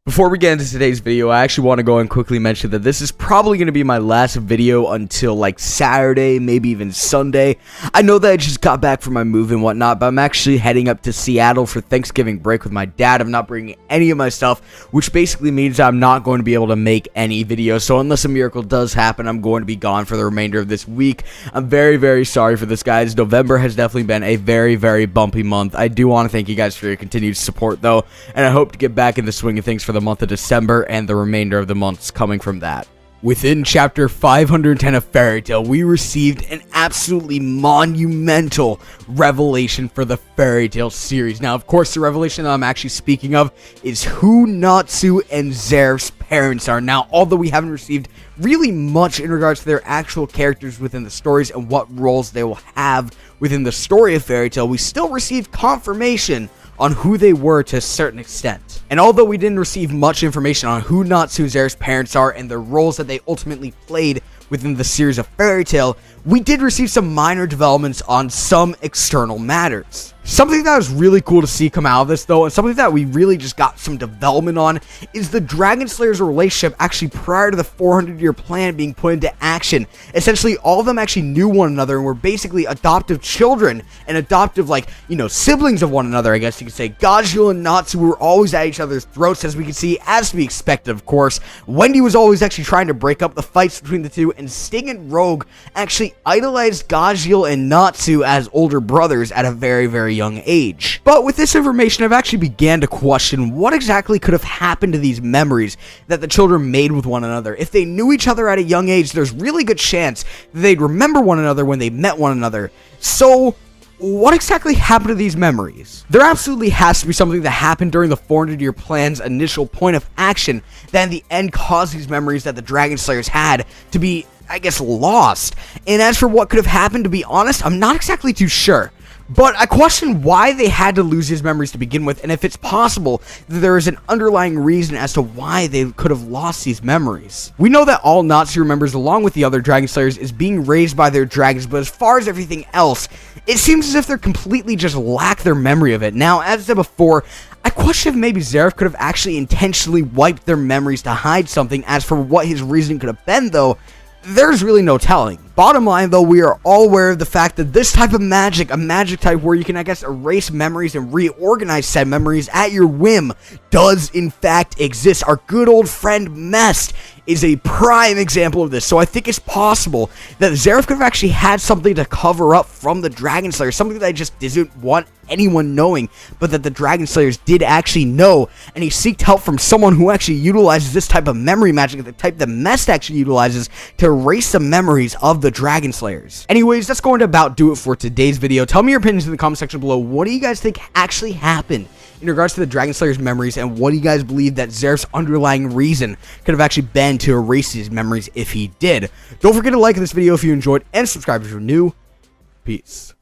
Before we get into today's video, I actually want to go and quickly mention that this is probably going to be my last video until like Saturday, maybe even Sunday. I know that I just got back from my move and whatnot, but I'm actually heading up to Seattle for Thanksgiving break with my dad. I'm not bringing any of my stuff, which basically means I'm not going to be able to make any videos. So unless a miracle does happen, I'm going to be gone for the remainder of this week. I'm very, very sorry for this, guys. November has definitely been a very, very bumpy month. I do want to thank you guys for your continued support, though, and I hope to get back in the swing of things for the month of December and the remainder of the months coming from that. Within chapter 510 of Fairy Tail, we received an absolutely monumental revelation for the Fairy Tail series. Now, of course, the revelation that I'm actually speaking of is who Natsu and Zeref's parents are. Now, although we haven't received really much in regards to their actual characters within the stories and what roles they will have within the story of Fairy Tail, we still received confirmation on who they were to a certain extent. And although we didn't receive much information on who Natsu and Zeref's parents are and the roles that they ultimately played within the series of Fairy Tail, we did receive some minor developments on some external matters. Something that was really cool to see come out of this, though, and something that we really just got some development on, is the Dragon Slayers' relationship actually prior to the 400-year plan being put into action. Essentially, all of them actually knew one another and were basically adoptive children and adoptive, siblings of one another, I guess you could say. Gajeel and Natsu were always at each other's throats, as we can see, as to be expected, of course. Wendy was always actually trying to break up the fights between the two, and Sting and Rogue actually idolized Gajeel and Natsu as older brothers at a very, very young age. But with this information, I've actually began to question what exactly could have happened to these memories that the children made with one another. If they knew each other at a young age, there's really good chance that they'd remember one another when they met one another. So what exactly happened to these memories? There absolutely has to be something that happened during the 400-year plan's initial point of action that in the end caused these memories that the Dragon Slayers had to be, I guess, lost. And as for what could have happened, to be honest, I'm not exactly too sure. But I question why they had to lose his memories to begin with, and if it's possible that there is an underlying reason as to why they could have lost these memories. We know that all Natsu remembers, along with the other Dragon Slayers, is being raised by their dragons, but as far as everything else, it seems as if they're completely just lack their memory of it. Now, as I said before, I question if maybe Zeref could have actually intentionally wiped their memories to hide something. As for what his reasoning could have been, though, there's really no telling. Bottom line, though, we are all aware of the fact that this type of magic, a magic type where you can, I guess, erase memories and reorganize said memories at your whim, does in fact exist. Our good old friend Mest is a prime example of this. So I think it's possible that Zeref could have actually had something to cover up from the Dragon Slayers, something that I just didn't want anyone knowing, but that the Dragon Slayers did actually know, and he sought help from someone who actually utilizes this type of memory magic, the type that Mest actually utilizes to erase the memories of the Dragon Slayers. Anyways, that's going to about do it for today's video. Tell me your opinions in the comment section below. What do you guys think actually happened in regards to the Dragon Slayers memories, and what do you guys believe that Zeref's underlying reason could have actually been to erase these memories if he did? Don't forget to like this video if you enjoyed, and subscribe if you're new. Peace.